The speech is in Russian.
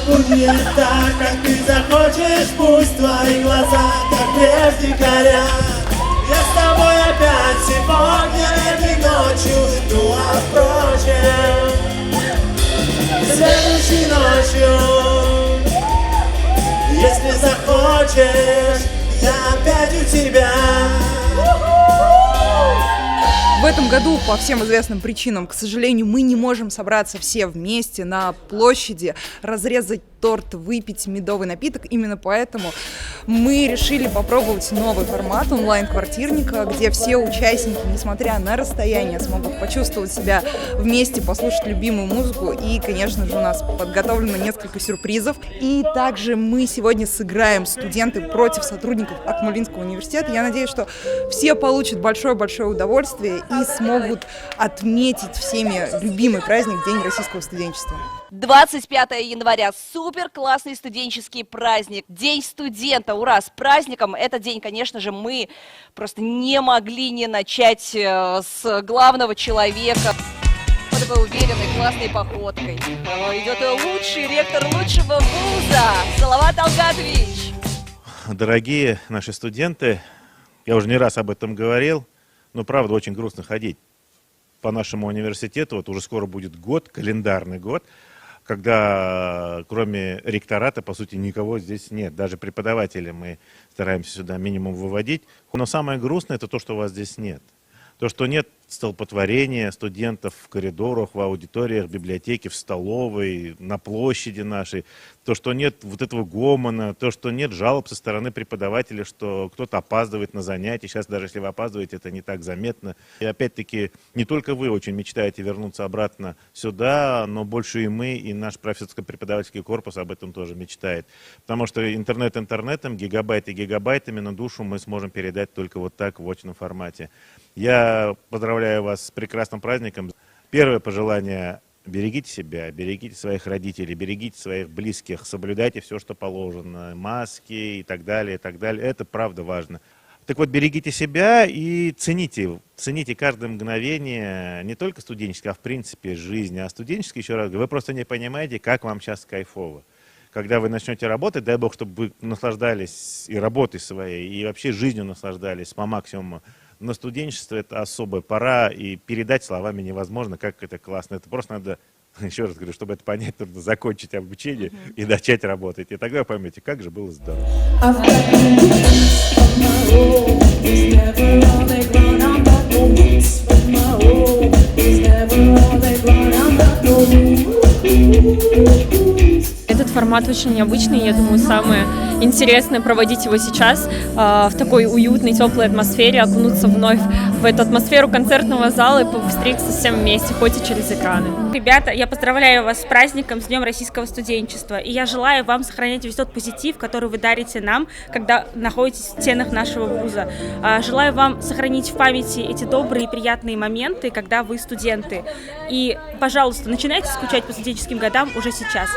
будет так, как ты захочешь. Пусть твои глаза, как прежде, горят. Я с тобой опять сегодня, этой ночью. Ну а впрочем, следующей ночью, если захочешь, я опять у тебя. В этом году по всем известным причинам, к сожалению, мы не можем собраться все вместе на площади, разрезать торт, выпить медовый напиток. Именно поэтому мы решили попробовать новый формат онлайн-квартирника, где все участники, несмотря на расстояние, смогут почувствовать себя вместе, послушать любимую музыку. И, конечно же, у нас подготовлено несколько сюрпризов. И также мы сегодня сыграем «Студенты против сотрудников Акмолинского университета». Я надеюсь, что все получат большое-большое удовольствие и смогут отметить всеми любимый праздник День российского студенчества. 25 января. Супер классный студенческий праздник. День студента. Ура! С праздником. Этот день, конечно же, мы просто не могли не начать с главного человека. Вот такой уверенной, классной походкой. Идет лучший ректор лучшего вуза. Салават Алгатович. Дорогие наши студенты, я уже не раз об этом говорил, но правда очень грустно ходить по нашему университету. Вот уже скоро будет год, календарный год, когда кроме ректората, по сути, никого здесь нет. Даже преподавателей мы стараемся сюда минимум выводить. Но самое грустное — это то, что вас здесь нет. То, что нет столпотворения студентов в коридорах, в аудиториях, в библиотеке, в столовой, на площади нашей. То, что нет вот этого гомона, то, что нет жалоб со стороны преподавателя, что кто-то опаздывает на занятия. Сейчас даже если вы опаздываете, это не так заметно. И опять-таки, не только вы очень мечтаете вернуться обратно сюда, но больше и мы, и наш профессорско-преподавательский корпус об этом тоже мечтает. Потому что интернет интернетом, гигабайты гигабайтами, но душу мы сможем передать только вот так в очном формате. Я поздравляю вас с прекрасным праздником. Первое пожелание: берегите себя, берегите своих родителей, берегите своих близких, соблюдайте все, что положено, маски и так далее, и так далее. Это правда важно. Так вот, берегите себя и цените каждое мгновение, не только студенческое, а в принципе жизни. А студенческий, еще раз говорю, вы просто не понимаете, как вам сейчас кайфово. Когда вы начнете работать, дай бог, чтобы вы наслаждались и работой своей, и вообще жизнью наслаждались по максимуму. Но студенчество — это особая пора, и передать словами невозможно, как это классно. Это просто надо, еще раз говорю, чтобы это понять, нужно закончить обучение и начать работать. И тогда вы поймете, как же было здорово. Этот формат очень необычный, я думаю, самое интересное проводить его сейчас в такой уютной, теплой атмосфере, окунуться вновь в эту атмосферу концертного зала и повстречаться всем вместе, хоть и через экраны. Ребята, я поздравляю вас с праздником, с Днем российского студенчества, и я желаю вам сохранять весь тот позитив, который вы дарите нам, когда находитесь в стенах нашего вуза. Желаю вам сохранить в памяти эти добрые и приятные моменты, когда вы студенты. И, пожалуйста, начинайте скучать по студенческим годам уже сейчас.